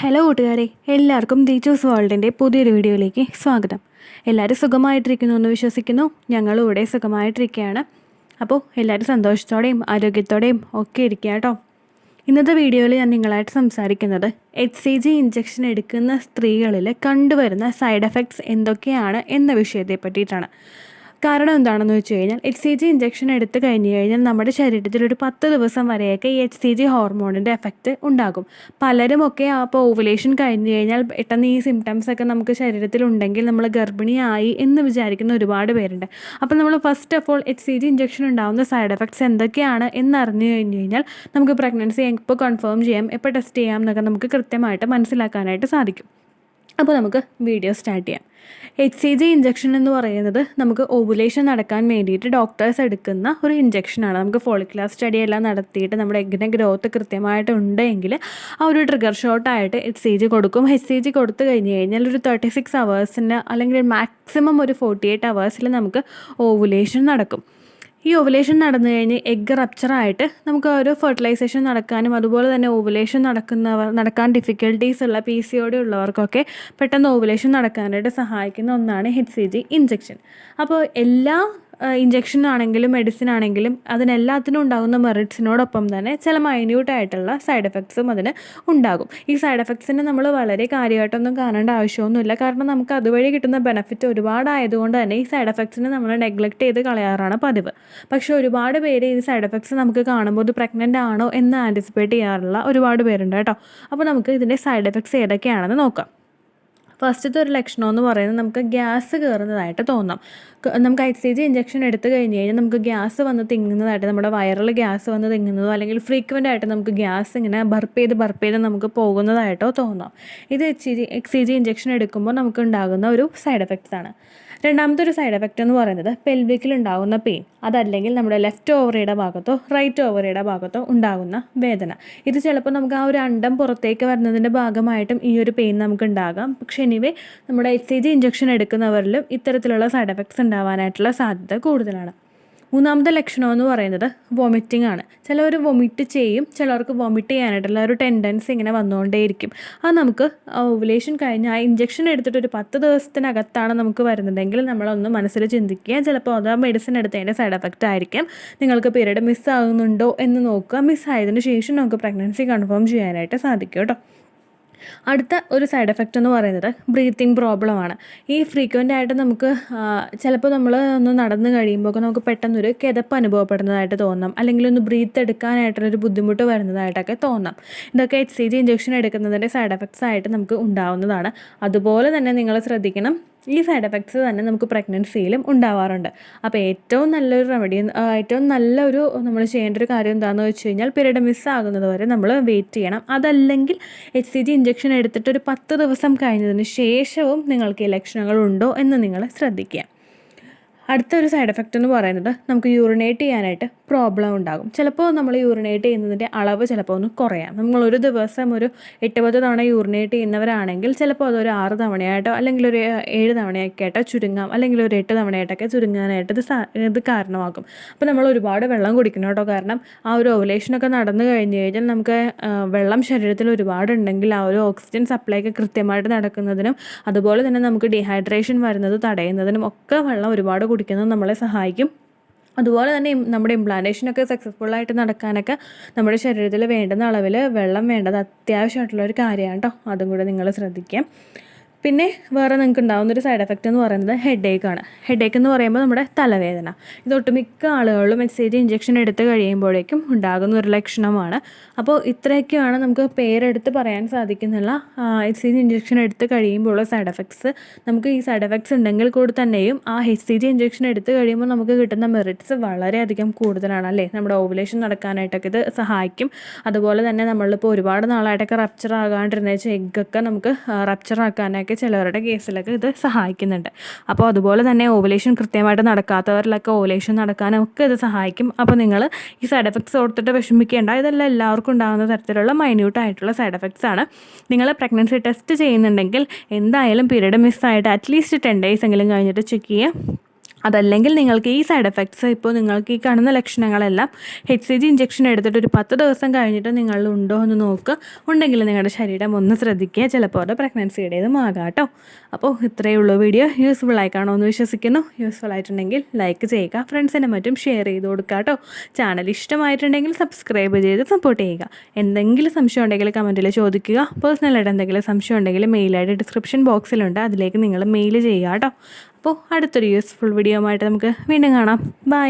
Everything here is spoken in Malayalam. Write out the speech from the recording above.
ഹലോ കൂട്ടുകാരെ, എല്ലാവർക്കും ടീച്ചേഴ്സ് വേൾഡിൻ്റെ പുതിയൊരു വീഡിയോയിലേക്ക് സ്വാഗതം. എല്ലാവരും സുഖമായിട്ടിരിക്കുന്നു എന്ന് വിശ്വസിക്കുന്നു. ഞങ്ങളും ഇവിടെ സുഖമായിട്ടിരിക്കുകയാണ്. അപ്പോൾ എല്ലാവരും സന്തോഷത്തോടെയും ആരോഗ്യത്തോടെയും ഒക്കെ ഇരിക്കുക കേട്ടോ. ഇന്നത്തെ വീഡിയോയിൽ ഞാൻ നിങ്ങളായിട്ട് സംസാരിക്കുന്നത് HCG ഇഞ്ചക്ഷൻ എടുക്കുന്ന സ്ത്രീകളിൽ കണ്ടുവരുന്ന സൈഡ് എഫക്ട്സ് എന്തൊക്കെയാണ് എന്ന വിഷയത്തെ പറ്റിയിട്ടാണ്. കാരണം എന്താണെന്ന് വെച്ച് കഴിഞ്ഞാൽ HCG ഇഞ്ചക്ഷൻ എടുത്തു കഴിഞ്ഞ് കഴിഞ്ഞാൽ നമ്മുടെ ശരീരത്തിൽ ഒരു 10 ദിവസം വരെയൊക്കെ ഈ HCG ഹോർമോണിൻ്റെ എഫക്റ്റ് ഉണ്ടാകും. പലരുമൊക്കെ അപ്പോൾ ഓവുലേഷൻ കഴിഞ്ഞ് കഴിഞ്ഞാൽ പെട്ടെന്ന് ഈ സിംറ്റംസ് ഒക്കെ നമുക്ക് ശരീരത്തിലുണ്ടെങ്കിൽ നമ്മൾ ഗർഭിണിയായി എന്ന് വിചാരിക്കുന്ന ഒരുപാട് പേരുണ്ട്. അപ്പോൾ നമ്മൾ first of all HCG injection ഉണ്ടാകുന്ന സൈഡ് എഫക്ട്സ് എന്തൊക്കെയാണ് എന്നറിഞ്ഞു കഴിഞ്ഞ് കഴിഞ്ഞാൽ നമുക്ക് പ്രഗ്നൻസി എപ്പോൾ കൺഫേം ചെയ്യാം, എപ്പോൾ ടെസ്റ്റ് ചെയ്യാം എന്നൊക്കെ നമുക്ക് കൃത്യമായിട്ട് മനസ്സിലാക്കാനായിട്ട് സാധിക്കും. അപ്പോൾ നമുക്ക് വീഡിയോ സ്റ്റാർട്ട് ചെയ്യാം. HCG ഇഞ്ചക്ഷൻ എന്ന് പറയുന്നത് നമുക്ക് ഓവുലേഷൻ നടക്കാൻ വേണ്ടിയിട്ട് ഡോക്ടേഴ്സ് എടുക്കുന്ന ഒരു ഇഞ്ചക്ഷനാണ്. നമുക്ക് ഫോളിക്കുലർ സ്റ്റഡി എല്ലാം നടത്തിയിട്ട് നമ്മുടെ എഗ്ഗിൻ്റെ ഗ്രോത്ത് കൃത്യമായിട്ട് ഉണ്ടെങ്കിൽ ആ ഒരു ട്രിഗർ ഷോട്ടായിട്ട് HCG കൊടുക്കും. HCG കൊടുത്തു കഴിഞ്ഞ് കഴിഞ്ഞാൽ ഒരു 36 അവേഴ്സിന് അല്ലെങ്കിൽ മാക്സിമം ഒരു 48 അവേഴ്സിൽ നമുക്ക് ഓവുലേഷൻ നടക്കും. ഈ ഓവുലേഷൻ നടന്നു കഴിഞ്ഞ് എഗ്ഗ് റപ്ചറായിട്ട് നമുക്ക് ഒരു ഫെർട്ടിലൈസേഷൻ നടക്കാനും അതുപോലെ തന്നെ ഓവുലേഷൻ നടക്കാൻ ഡിഫിക്കൽട്ടീസ് ഉള്ള PCOD ഉള്ളവർക്കൊക്കെ പെട്ടെന്ന് ഓവുലേഷൻ നടക്കാനായിട്ട് സഹായിക്കുന്ന ഒന്നാണ് HCG ഇഞ്ചക്ഷൻ. അപ്പോൾ എല്ലാ ഇഞ്ചക്ഷൻ ആണെങ്കിലും മെഡിസിൻ ആണെങ്കിലും അതിനെല്ലാത്തിനും ഉണ്ടാകുന്ന മെറിറ്റ്സിനോടൊപ്പം തന്നെ ചില മൈന്യൂട്ടായിട്ടുള്ള സൈഡ് എഫക്ട്സും അതിന് ഉണ്ടാകും. ഈ സൈഡ് എഫക്ട്സിനെ നമ്മൾ വളരെ കാര്യമായിട്ടൊന്നും കാണേണ്ട ആവശ്യമൊന്നുമില്ല. കാരണം നമുക്ക് അതുവഴി കിട്ടുന്ന ബെനിഫിറ്റ് ഒരുപാടായതുകൊണ്ട് തന്നെ ഈ സൈഡ് എഫക്ട്സിനെ നമ്മൾ നെഗ്ലക്റ്റ് ചെയ്ത് കളയാറാണ് പതിവ്. പക്ഷേ ഒരുപാട് പേര് ഈ സൈഡ് എഫക്ട്സ് നമുക്ക് കാണുമ്പോൾ ഇത് പ്രഗ്നൻ്റ് ആണോ എന്ന് ആൻറ്റിസിപ്പേറ്റ് ചെയ്യാറുള്ള ഒരുപാട് പേരുണ്ട് കേട്ടോ. അപ്പോൾ നമുക്ക് ഇതിൻ്റെ സൈഡ് എഫക്ട്സ് ഏതൊക്കെയാണെന്ന് നോക്കാം. ഫസ്റ്റത്തെ ഒരു ലക്ഷണം എന്ന് പറയുന്നത് നമുക്ക് ഗ്യാസ് കയറുന്നതായിട്ട് തോന്നാം. നമുക്ക് HCG ഇഞ്ചക്ഷൻ എടുത്തു കഴിഞ്ഞ് കഴിഞ്ഞാൽ നമുക്ക് ഗ്യാസ് വന്ന് തിങ്ങുന്നതായിട്ട്, നമ്മുടെ വയറിൽ ഗ്യാസ് വന്ന് തിങ്ങുന്നതോ അല്ലെങ്കിൽ ഫ്രീക്വൻ്റ് ആയിട്ട് നമുക്ക് ഗ്യാസ് ഇങ്ങനെ ബർപ്പ് ചെയ്ത് നമുക്ക് പോകുന്നതായിട്ടോ തോന്നാം. ഇത് HCG ഇഞ്ചക്ഷൻ എടുക്കുമ്പോൾ നമുക്ക് ഉണ്ടാകുന്ന ഒരു സൈഡ് എഫക്ട്സ് ആണ്. രണ്ടാമത്തെ ഒരു സൈഡ് എഫക്റ്റ് എന്ന് പറയുന്നത് പെൽവിക്കിൽ ഉണ്ടാകുന്ന പെയിൻ, അതല്ലെങ്കിൽ നമ്മുടെ ലെഫ്റ്റ് ഓവറിയുടെ ഭാഗത്തോ റൈറ്റ് ഓവറിയുടെ ഭാഗത്തോ ഉണ്ടാകുന്ന വേദന. ഇത് ചിലപ്പോൾ നമുക്ക് ആ ഒരു അണ്ടം പുറത്തേക്ക് വരുന്നതിൻ്റെ ഭാഗമായിട്ടും ഈ ഒരു പെയിൻ നമുക്ക് ഉണ്ടാകാം. പക്ഷേ എനിവേ നമ്മുടെ HCG ഇഞ്ചക്ഷൻ എടുക്കുന്നവരിലും ഇത്തരത്തിലുള്ള സൈഡ് എഫക്ട്സ് ഉണ്ടാവാനായിട്ടുള്ള സാധ്യത കൂടുതലാണ്. മൂന്നാമത്തെ ലക്ഷണം എന്ന് പറയുന്നത് വൊമിറ്റിംഗ് ആണ്. ചിലവർ വൊമിറ്റ് ചെയ്യും, ചിലർക്ക് വൊമിറ്റ് ചെയ്യാനായിട്ടുള്ള ഒരു ടെൻഡൻസി ഇങ്ങനെ വന്നുകൊണ്ടേയിരിക്കും. അത് നമുക്ക് ഓവുലേഷൻ കഴിഞ്ഞ് ആ ഇഞ്ചക്ഷൻ എടുത്തിട്ട് ഒരു 10 ദിവസത്തിനകത്താണ് നമുക്ക് വരുന്നതെങ്കിൽ നമ്മളൊന്ന് മനസ്സിൽ ചിന്തിക്കുക. ചിലപ്പോൾ അത് ആ മെഡിസിൻ എടുത്തതിൻ്റെ സൈഡ് എഫക്റ്റ് ആയിരിക്കും. നിങ്ങൾക്ക് പീരീഡ് മിസ്സാകുന്നുണ്ടോ എന്ന് നോക്കുക. മിസ്സായതിന് ശേഷം നമുക്ക് പ്രഗ്നൻസി കൺഫേം ചെയ്യാനായിട്ട് സാധിക്കും കേട്ടോ. അടുത്ത ഒരു സൈഡ് എഫക്റ്റ് എന്ന് പറയുന്നത് ബ്രീത്തിങ് പ്രോബ്ലമാണ്. ഈ ഫ്രീക്വൻ്റ് ആയിട്ട് നമുക്ക് ചിലപ്പോൾ നമ്മൾ ഒന്ന് നടന്ന് കഴിയുമ്പോൾ നമുക്ക് പെട്ടെന്നൊരു കിതപ്പ് അനുഭവപ്പെടുന്നതായിട്ട് തോന്നാം, അല്ലെങ്കിൽ ഒന്ന് ബ്രീത്ത് എടുക്കാനായിട്ടൊരു ബുദ്ധിമുട്ട് വരുന്നതായിട്ടൊക്കെ തോന്നാം. ഇതൊക്കെ HCG ഇഞ്ചക്ഷൻ എടുക്കുന്നതിൻ്റെ സൈഡ് എഫക്ട്സ് ആയിട്ട് നമുക്ക് ഉണ്ടാവുന്നതാണ്. അതുപോലെ തന്നെ നിങ്ങൾ ശ്രദ്ധിക്കണം, ഈ സൈഡ് എഫക്ട്സ് തന്നെ നമുക്ക് പ്രഗ്നൻസിയിലും ഉണ്ടാവാറുണ്ട്. അപ്പോൾ ഏറ്റവും നല്ലൊരു റെമഡി, ഏറ്റവും നല്ലൊരു നമ്മൾ ചെയ്യേണ്ട ഒരു കാര്യം എന്താണെന്ന് വെച്ച് കഴിഞ്ഞാൽ പീരീഡ് മിസ്സാകുന്നത് വരെ നമ്മൾ വെയിറ്റ് ചെയ്യണം. അതല്ലെങ്കിൽ HCG ഇഞ്ചക്ഷൻ എടുത്തിട്ട് ഒരു 10 ദിവസം കഴിഞ്ഞതിന് ശേഷവും നിങ്ങൾക്ക് ഈ ലക്ഷണങ്ങളുണ്ടോ എന്ന് നിങ്ങൾ ശ്രദ്ധിക്കുക. അടുത്തൊരു സൈഡ് എഫക്റ്റ് എന്ന് പറയുന്നത് നമുക്ക് യൂറിനേറ്റ് ചെയ്യാനായിട്ട് പ്രോബ്ലം ഉണ്ടാകും. ചിലപ്പോൾ നമ്മൾ യൂറിനേറ്റ് ചെയ്യുന്നതിൻ്റെ അളവ് ചിലപ്പോൾ ഒന്ന് കുറയാം. നമ്മളൊരു ദിവസം ഒരു 8-10 തവണ യൂറിനേറ്റ് ചെയ്യുന്നവരാണെങ്കിൽ ചിലപ്പോൾ അതൊരു 6 തവണയായിട്ടോ അല്ലെങ്കിൽ ഒരു 7 തവണയൊക്കെ ആയിട്ടോ ചുരുങ്ങാം, അല്ലെങ്കിൽ ഒരു 8 തവണയായിട്ടൊക്കെ ചുരുങ്ങാനായിട്ട് ഇത് കാരണമാകും. അപ്പോൾ നമ്മൾ ഒരുപാട് വെള്ളം കുടിക്കണം കേട്ടോ. കാരണം ആ ഒരു ഓവുലേഷനൊക്കെ നടന്നു കഴിഞ്ഞ് കഴിഞ്ഞാൽ നമുക്ക് വെള്ളം ശരീരത്തിൽ ഒരുപാടുണ്ടെങ്കിൽ ആ ഒരു ഓക്സിജൻ സപ്ലൈ ഒക്കെ കൃത്യമായിട്ട് നടക്കുന്നതിനും അതുപോലെ തന്നെ നമുക്ക് ഡീഹൈഡ്രേഷൻ വരുന്നത് തടയുന്നതിനും ഒക്കെ വെള്ളം ഒരുപാട് കുടിക്കുന്നത് നമ്മളെ സഹായിക്കും. അതുപോലെ തന്നെ നമ്മുടെ ഇംപ്ലാന്റേഷനൊക്കെ സക്സസ്ഫുള്ളായിട്ട് നടക്കാനൊക്കെ നമ്മുടെ ശരീരത്തിൽ വേണ്ടുന്ന അളവിൽ വെള്ളം വേണ്ടത് അത്യാവശ്യമായിട്ടുള്ളൊരു കാര്യമാണ് കേട്ടോ. അതും കൂടെ നിങ്ങൾ ശ്രദ്ധിക്കാം. പിന്നെ വേറെ നിങ്ങൾക്ക് ഉണ്ടാകുന്നൊരു സൈഡ് എഫക്റ്റ് എന്ന് പറയുന്നത് ഹെഡേക്കാണ്. ഹെഡേക്ക് എന്ന് പറയുമ്പോൾ നമ്മുടെ തലവേദന. ഇത് ഒട്ടുമിക്ക ആളുകളിലും HCG ഇഞ്ചക്ഷൻ എടുത്ത് കഴിയുമ്പോഴേക്കും ഉണ്ടാകുന്ന ഒരു ലക്ഷണമാണ്. അപ്പോൾ ഇത്രയൊക്കെയാണ് നമുക്ക് പേരെടുത്ത് പറയാൻ സാധിക്കുന്നില്ല HCG ഇഞ്ചക്ഷൻ എടുത്ത് കഴിയുമ്പോഴുള്ള സൈഡ് എഫക്ട്സ്. നമുക്ക് ഈ സൈഡ് എഫക്ട്സ് ഉണ്ടെങ്കിൽ കൂടി തന്നെയും ആ HCG ഇഞ്ചക്ഷൻ എടുത്ത് കഴിയുമ്പോൾ നമുക്ക് കിട്ടുന്ന മെറിറ്റ്സ് വളരെയധികം കൂടുതലാണ് അല്ലേ. നമ്മുടെ ഓവുലേഷൻ നടക്കാനായിട്ടൊക്കെ ഇത് സഹായിക്കും. അതുപോലെ തന്നെ നമ്മളിപ്പോൾ ഒരുപാട് നാളായിട്ടൊക്കെ റപ്ചർ ആകാണ്ടിരുന്ന എഗ്ഗൊക്കെ നമുക്ക് റപ്ചർ ആക്കാനൊക്കെ ചിലവരുടെ കേസിലൊക്കെ ഇത് സഹായിക്കുന്നുണ്ട്. അപ്പോൾ അതുപോലെ തന്നെ ഓവുലേഷൻ കൃത്യമായിട്ട് നടക്കാത്തവരിലൊക്കെ ഓവുലേഷൻ നടക്കാനൊക്കെ ഇത് സഹായിക്കും. അപ്പോൾ നിങ്ങൾ ഈ സൈഡ് എഫക്ട്സ് ഓർത്തിട്ട് വിഷമിക്കേണ്ട. ഇതെല്ലാം എല്ലാവർക്കും ഉണ്ടാകുന്ന തരത്തിലുള്ള മൈന്യൂട്ടായിട്ടുള്ള സൈഡ് എഫക്ട്സ് ആണ്. നിങ്ങൾ പ്രഗ്നൻസി ടെസ്റ്റ് ചെയ്യുന്നുണ്ടെങ്കിൽ എന്തായാലും പീരീഡ് മിസ്സായിട്ട് അറ്റ്ലീസ്റ്റ് 10 days എങ്കിലും കഴിഞ്ഞിട്ട് ചെക്ക് ചെയ്യുക. അതല്ലെങ്കിൽ നിങ്ങൾക്ക് ഈ സൈഡ് എഫക്ട്സ് ഇപ്പോൾ നിങ്ങൾക്ക് ഈ കാണുന്ന ലക്ഷണങ്ങളെല്ലാം HCG ഇഞ്ചക്ഷൻ എടുത്തിട്ട് ഒരു 10 ദിവസം കഴിഞ്ഞിട്ട് നിങ്ങളിൽ ഉണ്ടോ എന്ന് നോക്കുക. ഉണ്ടെങ്കിൽ നിങ്ങളുടെ ശരീരം ഒന്ന് ശ്രദ്ധിക്കുക. ചിലപ്പോൾ അത് പ്രഗ്നൻസിയുടേതും ആകാം കേട്ടോ. അപ്പോൾ ഇത്രയേ ഉള്ളൂ വീഡിയോ. യൂസ്ഫുൾ ആയി കാണുമോ എന്ന് വിശ്വസിക്കുന്നു. യൂസ്ഫുൾ ആയിട്ടുണ്ടെങ്കിൽ ലൈക്ക് ചെയ്യുക, ഫ്രണ്ട്സിനും മറ്റും ഷെയർ ചെയ്ത് കൊടുക്കുക കേട്ടോ. ചാനൽ ഇഷ്ടമായിട്ടുണ്ടെങ്കിൽ സബ്സ്ക്രൈബ് ചെയ്ത് സപ്പോർട്ട് ചെയ്യുക. എന്തെങ്കിലും സംശയം ഉണ്ടെങ്കിൽ കമൻറ്റിൽ ചോദിക്കുക. പേഴ്സണലായിട്ട് എന്തെങ്കിലും സംശയം ഉണ്ടെങ്കിൽ മെയിലായിട്ട് ഡിസ്ക്രിപ്ഷൻ ബോക്സിലുണ്ട്, അതിലേക്ക് നിങ്ങൾ മെയിൽ ചെയ്യുക കേട്ടോ. അപ്പോൾ അടുത്തൊരു യൂസ്ഫുൾ വീഡിയോ ആയിട്ട് നമുക്ക് വീണ്ടും കാണാം. ബൈ.